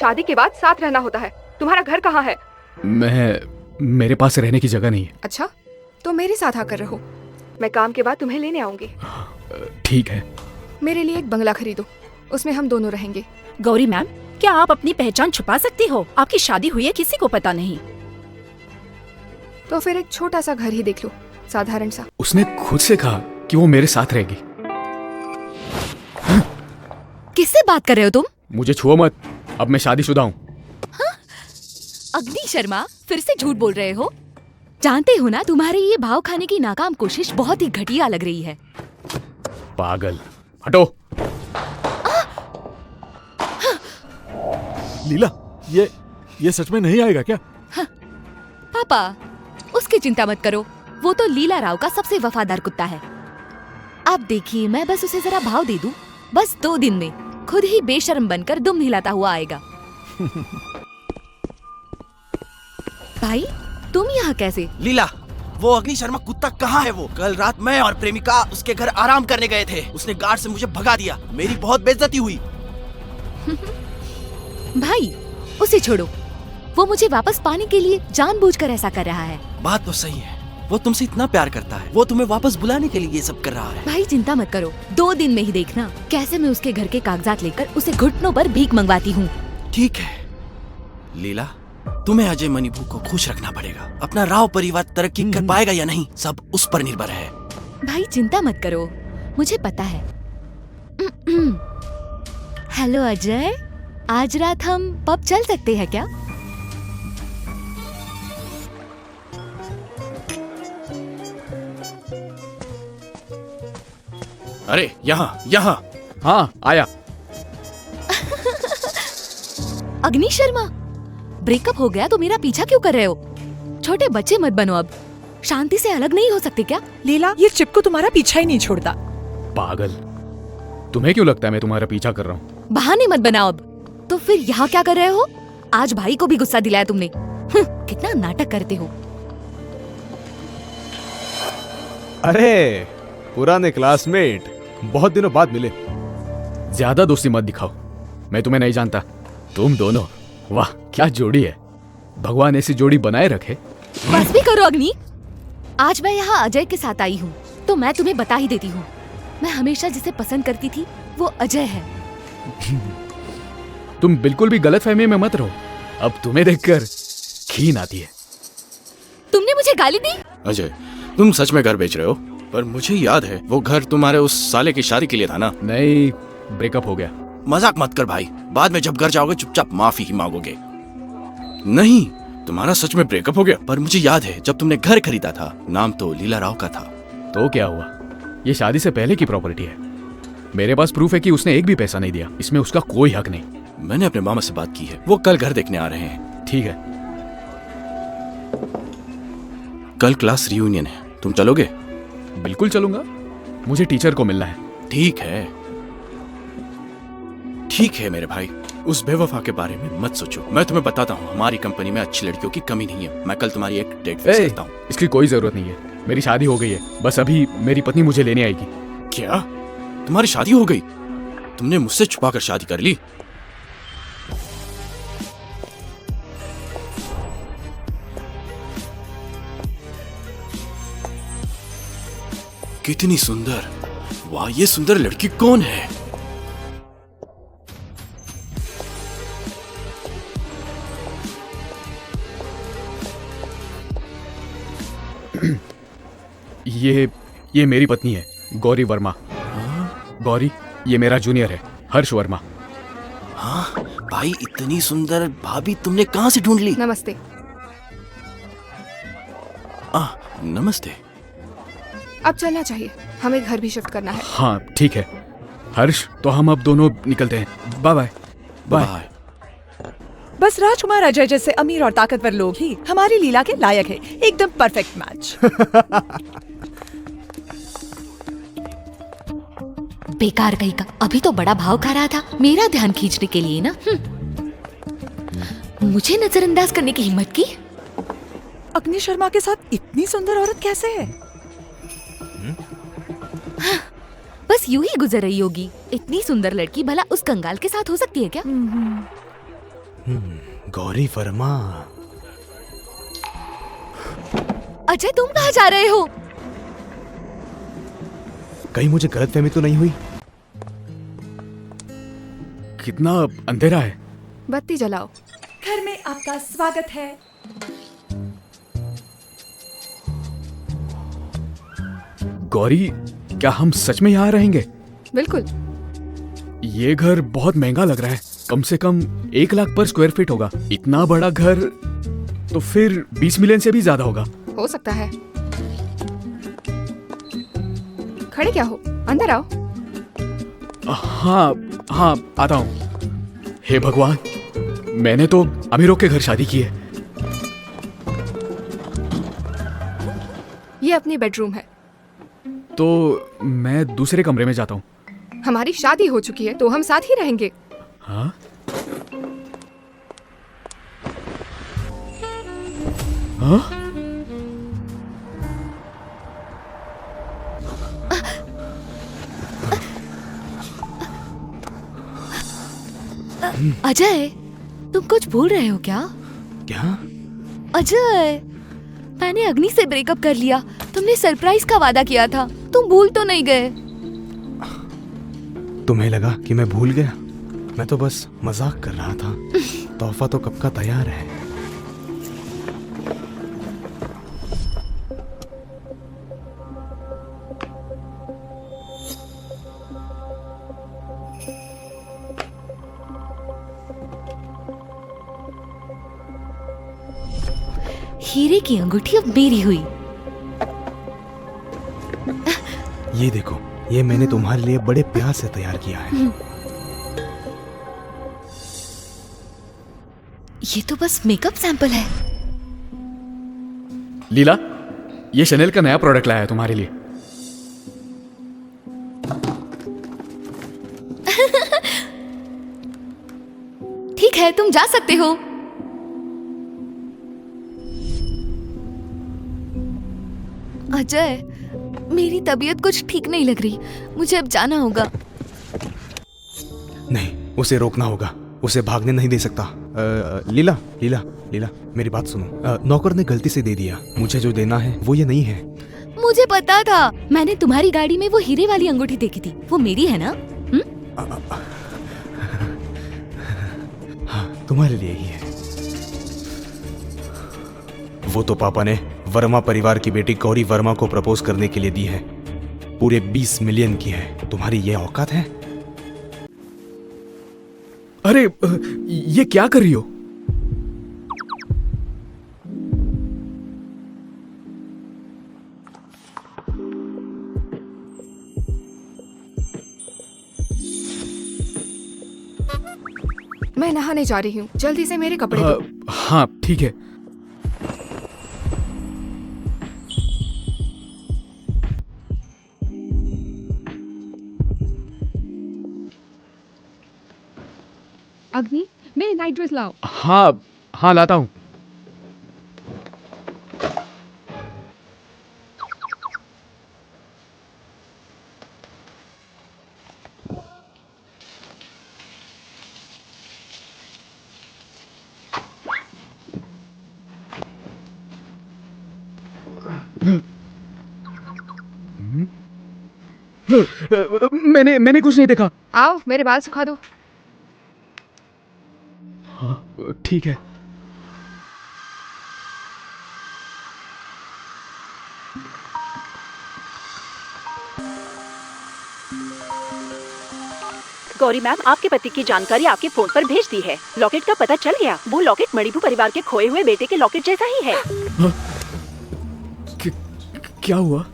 शादी के बाद साथ रहना होता है। तुम्हारा घर कहाँ है? मेरे पास रहने की जगह नहीं है। अच्छा, तो मेरे साथ आकर रहो। मैं काम के बाद तुम्हें लेने आऊंगी। ठीक है। मेरे लिए एक बंगला खरीदो, उसमें हम दोनों रहेंगे। गौरी मैम, क्या आप अपनी पहचान छुपा सकती हो? आपकी शादी हुई है, किसी को पता नहीं। तो फिर एक छोटा सा घर ही देख लो, साधारण सा। उसने खुद से कहा कि वो मेरे साथ रहेगी। किससे बात कर रहे हो तुम? मुझे छुओ मत, अब मैं शादीशुदा हूँ। अग्नि शर्मा, फिर से झूठ बोल रहे हो। जानते हो ना, तुम्हारी ये भाव खाने की नाकाम कोशिश बहुत ही घटिया लग रही है। पागल, हटो। लीला, ये सच में नहीं आएगा क्या? पापा, उसकी चिंता मत करो, वो तो लीला राव का सबसे वफादार कुत्ता है। आप देखिए, मैं बस उसे जरा भाव दे दूं, बस 2 दिन में खुद ही बेशर्म बनकर दुम हिलाता हुआ आएगा। भाई, तुम यहाँ कैसे? लीला, वो अग्नि शर्मा कुत्ता कहाँ है? वो कल रात मैं और प्रेमिका उसके घर आराम करने गए थे। उसने गार्ड से मुझे भगा दिया, मेरी बहुत बेइज्जती हुई। भाई, उसे छोड़ो, वो मुझे वापस पाने के लिए जानबूझकर ऐसा कर रहा है। बात तो सही है, वो तुमसे इतना प्यार करता है, वो तुम्हें वापस बुलाने के लिए ये सब कर रहा है। भाई चिंता मत करो, 2 दिन में ही देखना कैसे मैं उसके घर के कागजात लेकर उसे घुटनों पर भीख मंगवाती हूँ। ठीक है लीला, तुम्हें अजय मणिभू को खुश रखना पड़ेगा। अपना राव परिवार तरक्की कर पाएगा या नहीं, सब उस पर निर्भर है। भाई चिंता मत करो, मुझे पता है। हेलो अजय, आज रात हम पब चल सकते हैं क्या? अरे यहाँ। हाँ, आया। अग्नि शर्मा, ब्रेकअप हो गया तो मेरा पीछा क्यों कर रहे हो? छोटे बच्चे मत बनो, अब शांति से अलग नहीं हो सकते क्या? लीला, ये चिपकू तुम्हारा पीछा ही नहीं छोड़ता। पागल, तुम्हें क्यों लगता है मैं तुम्हारा पीछा कर रहा हूँ? बहाने मत बनाओ अब। तो फिर यहाँ क्या कर रहे हो? आज भाई को भी गुस्सा दिलाया तुमने। कितना नाटक करते हो। अरे पुराने क्लासमेट, बहुत दिनों बाद मिले। ज्यादा दोस्ती मत दिखाओ, मैं तुम्हें नहीं जानता। तुम दोनों, वाह क्या जोड़ी है। भगवान ऐसी जोड़ी बनाए रखे। बस भी करो अग्नि। आज मैं यहाँ अजय के साथ आई हूँ, तो मैं तुम्हें बता ही देती हूँ, मैं हमेशा जिसे पसंद करती थी वो अजय है। तुम बिल्कुल भी गलतफहमी में मत रहो, अब तुम्हें देखकर घिन आती है। तुमने मुझे गाली दी? अजय, तुम सच में घर बेच रहे हो? पर मुझे याद है वो घर तुम्हारे उस साले की शादी के लिए था ना? नहीं, ब्रेकअप हो गया। मजाक मत कर भाई, बाद में जब घर जाओगे चुपचाप माफी ही मांगोगे। नहीं, तुम्हारा सच में ब्रेकअप हो गया? पर मुझे याद है जब तुमने घर खरीदा था, नाम तो लीला राव का था। तो क्या हुआ, ये शादी से पहले की प्रॉपर्टी है। मेरे पास प्रूफ है कि उसने एक भी पैसा नहीं दिया, इसमें उसका कोई हक नहीं। मैंने अपने मामा से बात की है, वो कल घर देखने आ रहे हैं। ठीक है। कल क्लास रियूनियन है, तुम चलोगे? बिल्कुल चलूंगा, मुझे टीचर को मिलना है। ठीक है मेरे भाई, उस बेवफा के बारे में मत सोचो। मैं तुम्हें बताता हूँ, हमारी कंपनी में अच्छी लड़कियों की कमी नहीं है। मैं कल तुम्हारी एक डेट फिक्स करता हूँ। इसकी कोई जरूरत नहीं है, मेरी शादी हो गई है। बस अभी मेरी पत्नी मुझे लेने आएगी। क्या? तुम्हारी शादी हो गई? तुमने मुझसे छुपाकर शादी कर ली? कितनी सुंदर, वाह, ये सुंदर लड़की कौन है? ये मेरी पत्नी है, गौरी वर्मा। गौरी, ये मेरा जूनियर है, हर्ष वर्मा। हाँ भाई, इतनी सुंदर भाभी तुमने कहाँ से ढूंढ ली? नमस्ते। नमस्ते। अब चलना चाहिए, हमें घर भी शिफ्ट करना है। हाँ ठीक है हर्ष, तो हम अब दोनों निकलते हैं। Bye bye. बाय। बस राजकुमार अजय जैसे अमीर और ताकतवर लोग ही हमारी लीला के लायक है। एकदम परफेक्ट मैच। बेकार कहीं का, अभी तो बड़ा भाव खा रहा था मेरा ध्यान खींचने के लिए ना। मुझे नजरअंदाज करने की हिम्मत की। अग्नि शर्मा के साथ इतनी सुंदर औरत कैसे है? बस यूं ही गुजर रही होगी। इतनी सुंदर लड़की भला उस कंगाल के साथ हो सकती है क्या? गौरी वर्मा। अजय तुम कहाँ जा रहे हो? कहीं मुझे गलतफहमी तो नहीं हुई? कितना अंधेरा है। बत्ती जलाओ। घर में आपका स्वागत है। गौरी, क्या हम सच में यहाँ रहेंगे? बिल्कुल। ये घर बहुत महंगा लग रहा है। कम से कम 1 लाख पर स्क्वायर फीट होगा। इतना बड़ा घर तो फिर 20 मिलियन से भी ज्यादा होगा। हो सकता है। खड़े क्या हो, अंदर आओ। हाँ हाँ, आता हूँ। हे भगवान, मैंने तो अमीरों के घर शादी की है। ये अपनी बेडरूम है। तो मैं दूसरे कमरे में जाता हूँ। हमारी शादी हो चुकी है तो हम साथ ही रहेंगे। हाँ? हाँ? अजय, तुम कुछ भूल रहे हो क्या? क्या? अजय, मैंने अग्नि से ब्रेकअप कर लिया। तुमने सरप्राइज का वादा किया था, तुम भूल तो नहीं गए? तुम्हें लगा कि मैं भूल गया? मैं तो बस मजाक कर रहा था। तोहफा तो कब का तैयार है। हीरे की अंगूठी अब मेरी हुई। ये देखो, ये मैंने तुम्हारे लिए बड़े प्यार से तैयार किया है। ये तो बस मेकअप सैंपल है। लीला, ये शनेल का नया प्रोडक्ट लाया है तुम्हारे लिए। ठीक है, तुम जा सकते हो। अजय, मेरी तबीयत कुछ ठीक नहीं लग रही। मुझे अब जाना होगा। नहीं, उसे रोकना होगा। उसे भागने नहीं दे सकता। लीला, लीला, लीला, मेरी बात सुनो। नौकर ने गलती से दे दिया। मुझे जो देना है वो ये नहीं है। मुझे पता था। मैंने तुम्हारी गाड़ी में वो हीरे वाली अंगूठी देखी थी। वो मेरी है ना? हाँ, तुम्हारे लिए ही है। वो तो पापा ने वर्मा परिवार की बेटी गौरी वर्मा को प्रपोज करने के लिए दी है। पूरे 20 मिलियन की है। तुम्हारी ये औकात है? अरे, ये क्या कर रही हो? मैं नहाने जा रही हूँ, जल्दी से मेरे कपड़े दो। हाँ, ठीक है। अग्नि, मेरी नाइट ड्रेस लाओ। हाँ हाँ, लाता हूँ। मैंने कुछ नहीं देखा। आओ, मेरे बाल सुखा दो। हाँ, ठीक है। गौरी मैम, आपके पति की जानकारी आपके फोन पर भेज दी है। लॉकेट का पता चल गया। वो लॉकेट मणिपुर परिवार के खोए हुए बेटे के लॉकेट जैसा ही है। क्या हुआ?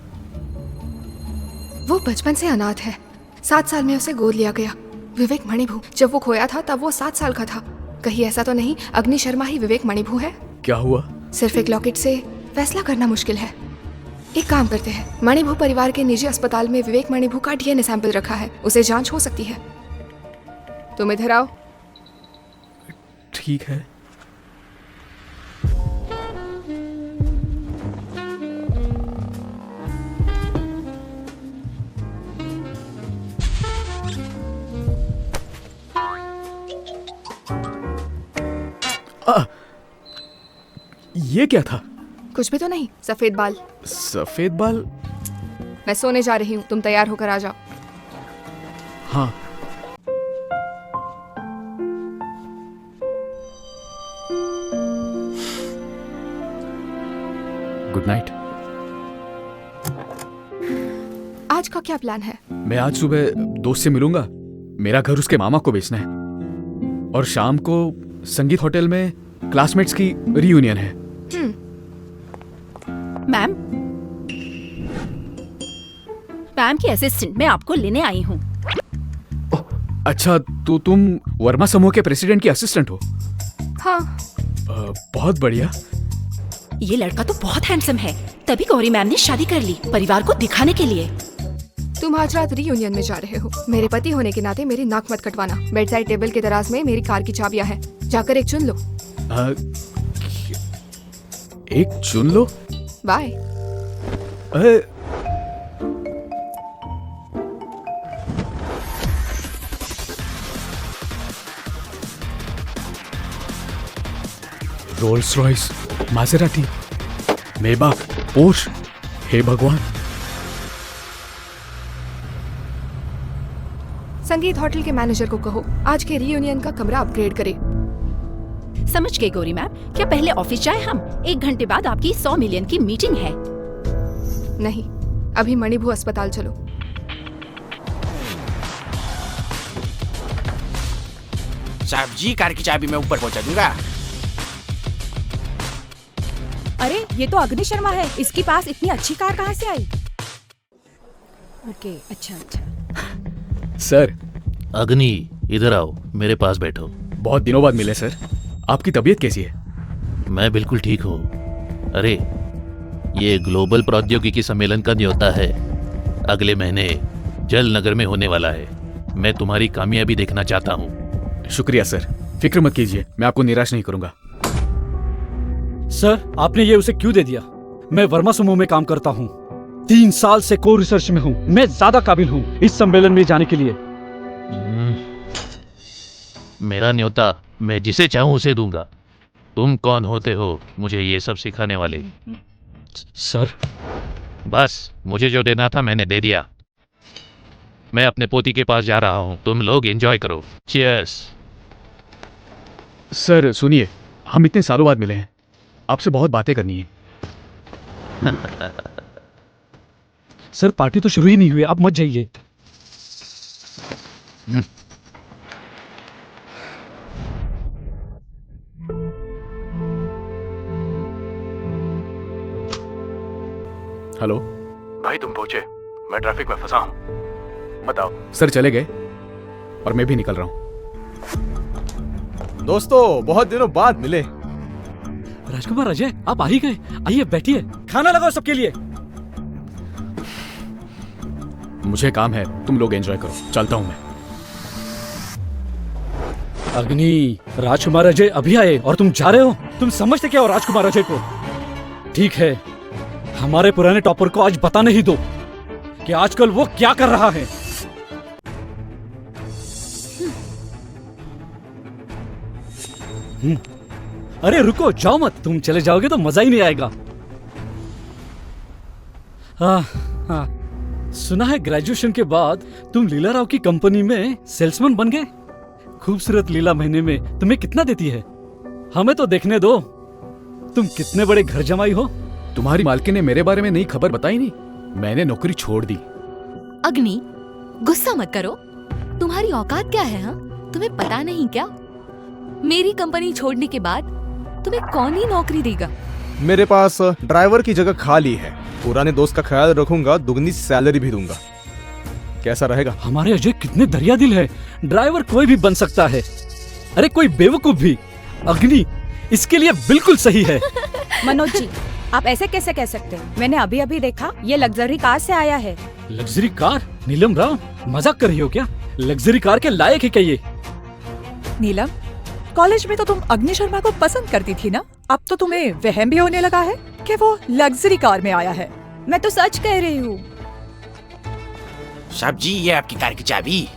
वो बचपन से अनाथ है। 7 साल में उसे गोद लिया गया। विवेक मणिभू। जब वो खोया था तब वो 7 साल का था। कहीं ऐसा तो नहीं अग्नि शर्मा ही विवेक मणिभू है? क्या हुआ? सिर्फ एक लॉकेट से फैसला करना मुश्किल है। एक काम करते हैं, मणिभू परिवार के निजी अस्पताल में विवेक मणिभू का डीएनए सैंपल रखा है। उसे जांच हो सकती है। तुम इधर आओ। ठीक है। ये क्या था? कुछ भी तो नहीं, सफेद बाल। सफेद बाल? मैं सोने जा रही हूँ, तुम तैयार होकर आ जाओ। हाँ। Good night. आज का क्या प्लान है? मैं आज सुबह दोस्त से मिलूंगा। मेरा घर उसके मामा को बेचना है और शाम को संगीत होटल में क्लासमेट्स की रियूनियन है। मैम की असिस्टेंट मैं आपको लेने आई हूँ। अच्छा, तो तुम वर्मा समूह के प्रेसिडेंट की असिस्टेंट हो? हाँ। बहुत बढ़िया। ये लड़का तो बहुत हैंडसम है, तभी गौरी मैम ने शादी कर ली, परिवार को दिखाने के लिए। तुम आज रात रियूनियन में जा रहे हो। मेरे पति होने के नाते मेरी नाक मत कटवाना। बेड साइड टेबल के दराज में मेरी कार की चाबियां हैं, जाकर एक चुन लो। एक चुन लो? Bye. Rolls Royce, Maserati, Maybach, Porsche, हे भगवान। संगीत होटल के मैनेजर को कहो आज के रियूनियन का कमरा अपग्रेड करे। समझ गए गौरी मैम, क्या पहले ऑफिस जाए हम? 1 घंटे बाद आपकी 100 मिलियन की मीटिंग है। नहीं, अभी मणिभू अस्पताल चलो। साहब जी, कार की चाबी मैं ऊपर पहुंचा दूंगा। अरे ये तो अग्नि शर्मा है, इसके पास इतनी अच्छी कार कहाँ से आई? ओके, अच्छा। सर। अग्नि, इधर आओ, मेरे पास बैठो। बहुत दिनों बाद मिले सर। आपकी तबीयत कैसी है? मैं बिल्कुल ठीक हूँ। अरे, ये ग्लोबल प्रौद्योगिकी सम्मेलन का न्योता है, अगले महीने जल नगर में होने वाला है। मैं तुम्हारी कामयाबी देखना चाहता हूँ। शुक्रिया सर, फिक्र मत कीजिए, मैं आपको निराश नहीं करूंगा। सर, आपने ये उसे क्यों दे दिया? मैं वर्मा समूह में काम करता हूँ, 3 साल से को रिसर्च में हूँ। मैं ज्यादा काबिल हूँ इस सम्मेलन में जाने के लिए। मेरा न्योता मैं जिसे चाहूँ उसे दूंगा। तुम कौन होते हो मुझे ये सब सिखाने वाले? सर, बस मुझे जो देना था मैंने दे दिया। मैं अपने पोती के पास जा रहा हूँ, तुम लोग एंजॉय करो। चीयर्स। सर सुनिए, हम इतने सालों बाद मिले हैं, आपसे बहुत बातें करनी है। सर, पार्टी तो शुरू ही नहीं हुई, आप मत जाइए। हेलो भाई, तुम पहुंचे? मैं ट्रैफिक में फंसा हूँ। बताओ। सर चले गए और मैं भी निकल रहा हूँ। दोस्तों, बहुत दिनों बाद मिले। राजकुमार अजय, आप आ ही गए। आइए बैठिए, खाना लगाओ सबके लिए। मुझे काम है, तुम लोग एंजॉय करो, चलता हूँ मैं। अग्नि, राजकुमार अजय अभी आए और तुम जा रहे हो? तुम समझते क्या हो राजकुमार अजय को? ठीक है, हमारे पुराने टॉपर को आज बताने ही दो कि आजकल वो क्या कर रहा है। अरे रुको, जाओ मत, तुम चले जाओगे तो मजा ही नहीं आएगा। हाँ, सुना है ग्रेजुएशन के बाद तुम लीला राव की कंपनी में सेल्समैन बन गए। खूबसूरत लीला महीने में तुम्हें कितना देती है? हमें तो देखने दो, तुम कितने बड़े घर जमाई हो। तुम्हारी मालकिन ने मेरे बारे में नई खबर बताई नहीं, मैंने नौकरी छोड़ दी। अग्नि, गुस्सा मत करो। तुम्हारी औकात क्या है? हाँ, तुम्हें पता नहीं क्या? मेरी कंपनी छोड़ने के बाद तुम्हें कौन ही नौकरी देगा? मेरे पास ड्राइवर की जगह खाली है, पुराने दोस्त का ख्याल रखूंगा, दुगनी सैलरी भी दूंगा। कैसा रहेगा? हमारे अजय कितने दरिया दिल है, ड्राइवर कोई भी बन सकता है। अरे कोई बेवकूफ भी। अग्नि इसके लिए बिल्कुल सही है। मनोज जी, आप ऐसे कैसे कह सकते हैं? मैंने अभी अभी देखा, ये लग्जरी कार से आया है। Luxury car? नीलम राव, मजाक कर रही हो क्या? लग्जरी कार के लायक है क्या ये? नीलम, कॉलेज में तो तुम अग्नि शर्मा को पसंद करती थी ना? अब तो तुम्हें वहम भी होने लगा है कि वो लग्जरी कार में आया है। मैं तो सच कह रही हूँ। साहब जी, ये आपकी कार की चाबी।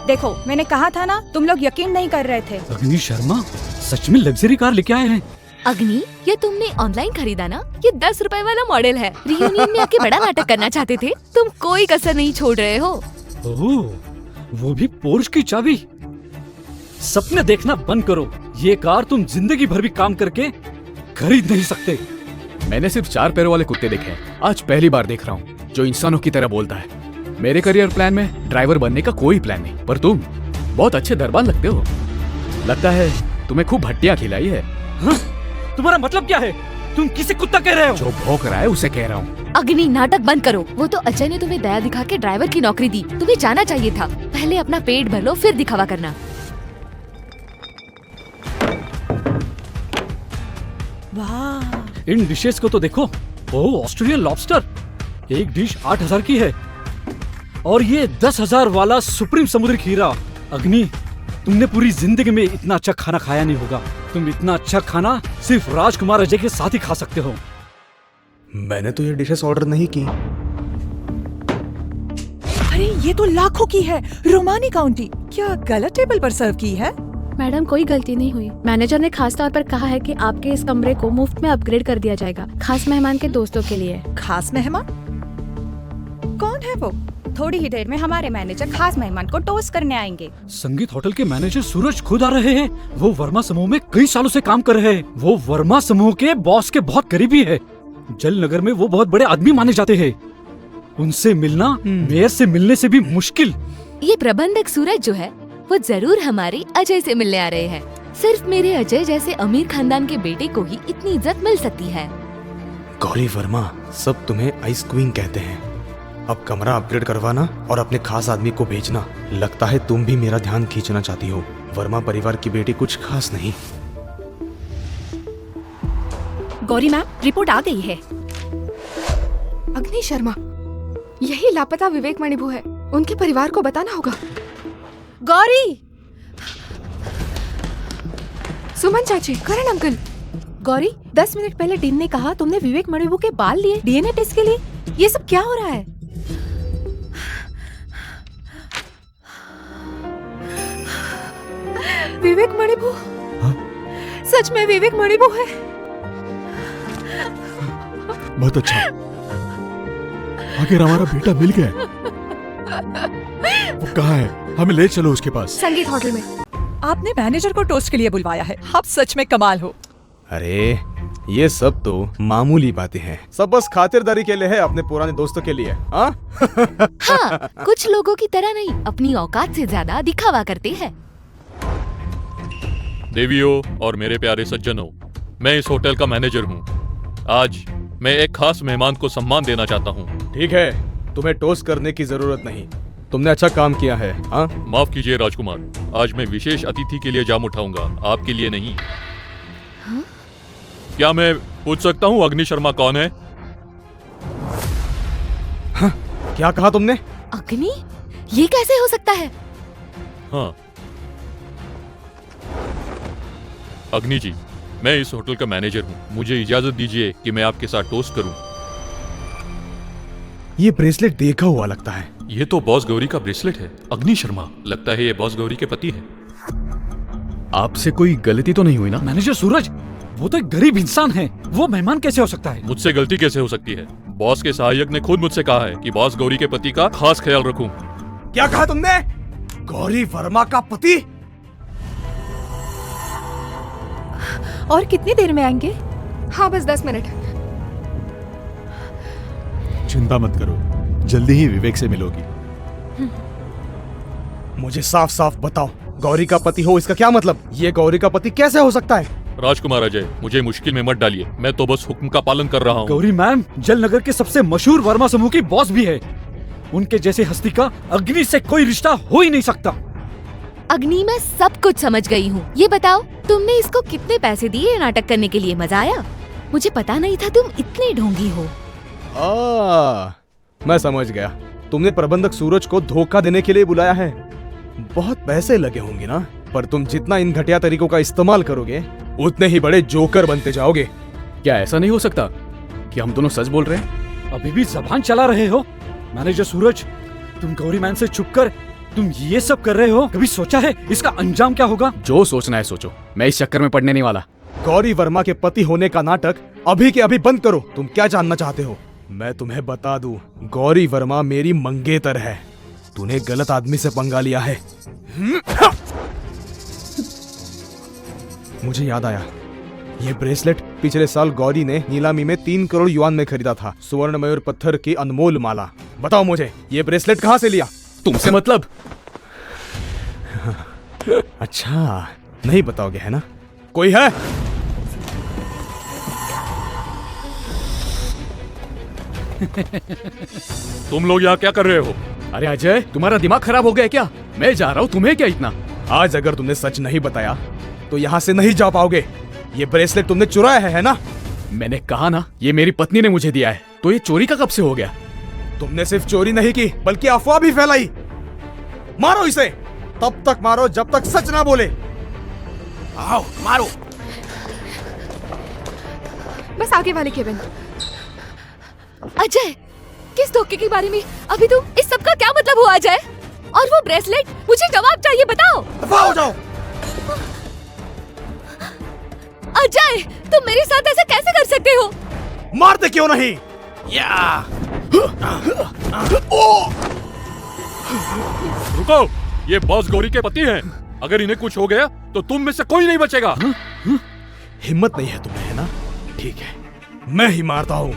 देखो मैंने कहा था ना, तुम लोग यकीन नहीं कर रहे थे। अग्नि शर्मा सच में लग्जरी कार लेके आए हैं। अग्नि, ये तुमने ऑनलाइन खरीदा ना? ये 10 रुपए वाला मॉडल है। रियूनियन में आके बड़ा नाटक करना चाहते थे, तुम कोई कसर नहीं छोड़ रहे हो। ओह, वो भी पोर्श की चाबी। सपने देखना बंद करो, ये कार तुम जिंदगी भर भी काम करके खरीद नहीं सकते। मैंने सिर्फ 4 पैरों वाले कुत्ते देखे हैं, आज पहली बार देख रहा हूँ जो इंसानों की तरह बोलता है। मेरे करियर प्लान में ड्राइवर बनने का कोई प्लान नहीं, पर तुम बहुत अच्छे दरबान लगते हो। लगता है तुम्हें खूब भट्टियां खिलाई है। हाँ? तुम्हारा मतलब क्या है? तुम किसे कुत्ता कह रहे हो? जो भौंक रहा है उसे कह रहा हूँ। अग्नि, नाटक बंद करो। वो तो अजय ने तुम्हें दया दिखा के ड्राइवर की नौकरी दी, तुम्हें जाना चाहिए था। पहले अपना पेट भर लो, फिर दिखावा करना। वाह, इन डिशेस को तो देखो। ओह, ऑस्ट्रेलियन लॉबस्टर। एक डिश 8,000 की है और ये 10,000 वाला सुप्रीम समुद्री खीरा। अग्नि, तुमने पूरी जिंदगी में इतना अच्छा खाना खाया नहीं होगा। तुम इतना अच्छा खाना सिर्फ राजकुमार अजय के साथ ही खा सकते हो। मैंने तो ये डिशेस ऑर्डर नहीं की। अरे ये तो लाखों की है, रोमानी काउंटी। क्या गलत टेबल पर सर्व की है? मैडम, कोई गलती नहीं हुई। मैनेजर ने खास तौर पर कहा है कि आपके इस कमरे को मुफ्त में अपग्रेड कर दिया जाएगा, खास मेहमान के दोस्तों के लिए। खास मेहमान? कौन है वो? थोड़ी ही देर में हमारे मैनेजर खास मेहमान को टोस्ट करने आएंगे। संगीत होटल के मैनेजर सूरज खुद आ रहे हैं। वो वर्मा समूह में कई सालों से काम कर रहे हैं। वो वर्मा समूह के बॉस के बहुत करीबी है। जल नगर में वो बहुत बड़े आदमी माने जाते हैं। उनसे मिलना मेयर से मिलने से भी मुश्किल। ये प्रबंधक सूरज जो है वो जरूर हमारे अजय से मिलने आ रहे हैं। सिर्फ मेरे अजय जैसे अमीर खानदान के बेटे को ही इतनी इज्जत मिल सकती है। गौरी वर्मा, सब तुम्हें आइस क्वीन कहते हैं। अब कमरा अपग्रेड करवाना और अपने खास आदमी को भेजना। लगता है तुम भी मेरा ध्यान खींचना चाहती हो। वर्मा परिवार की बेटी कुछ खास नहीं। गौरी मैम, रिपोर्ट आ गई है। अग्नि शर्मा, यही लापता विवेक मणिभू है। उनके परिवार को बताना होगा। गौरी! सुमन चाची, करण अंकल। गौरी, 10 मिनट पहले टीन ने कहा तुमने विवेक मणिभू के बाल लिए डीएनए टेस्ट के लिए। ये सब क्या हो रहा है? विवेक मणिभू? सच में विवेक मणिभू है? बहुत अच्छा, आखिर हमारा बेटा मिल गया। वो कहाँ है? हमें ले चलो उसके पास। संगीत होटल में। आपने मैनेजर को टोस्ट के लिए बुलवाया है। आप सच में कमाल हो। अरे ये सब तो मामूली बातें हैं। सब बस खातिरदारी के लिए है, अपने पुराने दोस्तों के लिए। हाँ? हाँ, कुछ लोगों की तरह नहीं, अपनी औकात से ज्यादा दिखावा करते हैं। देवियों और मेरे प्यारे सज्जनों, मैं इस होटल का मैनेजर हूँ। आज मैं एक खास मेहमान को सम्मान देना चाहता हूँ। ठीक है, तुम्हें टोस्ट करने की जरूरत नहीं। तुमने अच्छा काम किया है। हाँ? माफ कीजिए राजकुमार, आज मैं विशेष अतिथि के लिए जाम उठाऊंगा, आपके लिए नहीं। हाँ? क्या मैं पूछ सकता हूँ अग्नि शर्मा कौन है? हाँ? क्या कहा तुमने? अग्नि? ये कैसे हो सकता है? हाँ अग्नि जी, मैं इस होटल का मैनेजर हूँ। मुझे इजाजत दीजिए कि मैं आपके साथ टोस्ट करूँ। ये ब्रेसलेट देखा हुआ लगता है। ये तो बॉस गौरी का ब्रेसलेट है। अग्नि शर्मा, लगता है ये बॉस गौरी के पति है। आपसे कोई गलती तो नहीं हुई ना? मैनेजर सूरज, वो तो एक गरीब इंसान है, वो मेहमान कैसे हो सकता है? मुझसे गलती कैसे हो सकती है? बॉस के सहायक ने खुद मुझसे कहा है कि बॉस गौरी के पति का खास ख्याल रखूं। क्या कहा तुमने? गौरी वर्मा का पति? और कितनी देर में आएंगे? हाँ, बस 10 मिनट। चिंता मत करो, जल्दी ही विवेक से मिलोगी। मुझे साफ साफ बताओ, गौरी का पति हो इसका क्या मतलब? ये गौरी का पति कैसे हो सकता है? राजकुमार अजय, मुझे मुश्किल में मत डालिए, मैं तो बस हुक्म का पालन कर रहा हूँ। गौरी मैम जल नगर के सबसे मशहूर वर्मा समूह की बॉस भी है। उनके जैसे हस्ती का अग्नि से कोई रिश्ता हो ही नहीं सकता। अग्नि, मैं सब कुछ समझ गई हूँ। ये बताओ, तुमने इसको कितने पैसे दिए नाटक करने के लिए? मजा आया? मुझे पता नहीं था तुम इतने ढोंगी हो। मैं समझ गया, तुमने प्रबंधक सूरज को धोखा देने के लिए बुलाया है। बहुत पैसे लगे होंगे ना? पर तुम जितना इन घटिया तरीकों का इस्तेमाल करोगे उतने ही बड़े जोकर बनते जाओगे। क्या ऐसा नहीं हो सकता कि हम दोनों सच बोल रहे हैं? अभी भी जबान चला रहे हो? मैनेजर सूरज, तुम गौरी मैन से छुपकर तुम ये सब कर रहे हो, कभी सोचा है इसका अंजाम क्या होगा? जो सोचना है सोचो, मैं इस चक्कर में पड़ने नहीं वाला। गौरी वर्मा के पति होने का नाटक अभी के अभी बंद करो। तुम क्या जानना चाहते हो? मैं तुम्हें बता दूं, गौरी वर्मा मेरी मंगेतर है। तूने गलत आदमी से पंगा लिया है। मुझे याद आया, ये ब्रेसलेट पिछले साल गौरी ने नीलामी में 3 करोड़ युआन में खरीदा था। स्वर्ण मयूर पत्थर की अनमोल माला। बताओ मुझे, ये ब्रेसलेट कहाँ से लिया? तुमसे मतलब? अच्छा, नहीं बताओगे है ना? कोई है? तुम लोग यहाँ क्या कर रहे हो? अरे अजय, तुम्हारा दिमाग खराब हो गया क्या? मैं जा रहा हूँ, तुम्हें क्या इतना? आज अगर तुमने सच नहीं बताया तो यहाँ से नहीं जा पाओगे। ये ब्रेसलेट तुमने चुराया है ना? मैंने कहा ना, ये मेरी पत्नी ने मुझे दिया है। तो ये चोरी का कब से हो गया? तुमने सिर्फ चोरी नहीं की बल्कि अफवाह भी फैलाई। मारो इसे, तब तक मारो जब तक सच ना बोले। आओ मारो। बस आगे वाले केबिन। अजय, किस धोखे के बारे में अभी तुम इस सब का क्या मतलब हुआ अजय? और वो ब्रेसलेट, मुझे जवाब चाहिए, बताओ। दफा हो जाओ। अजय, तुम मेरे साथ ऐसे कैसे कर सकते हो? मारते क्यों नहीं? या रुको, ये बॉस गौरी के पति हैं। अगर इन्हें कुछ हो गया तो तुम में से कोई नहीं बचेगा। हिम्मत नहीं है तुम्हें, है ना? ठीक है, मैं ही मारता हूँ।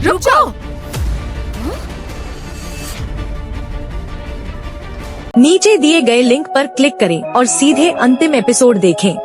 रुक जाओ। नीचे दिए गए लिंक पर क्लिक करें और सीधे अंतिम एपिसोड देखें।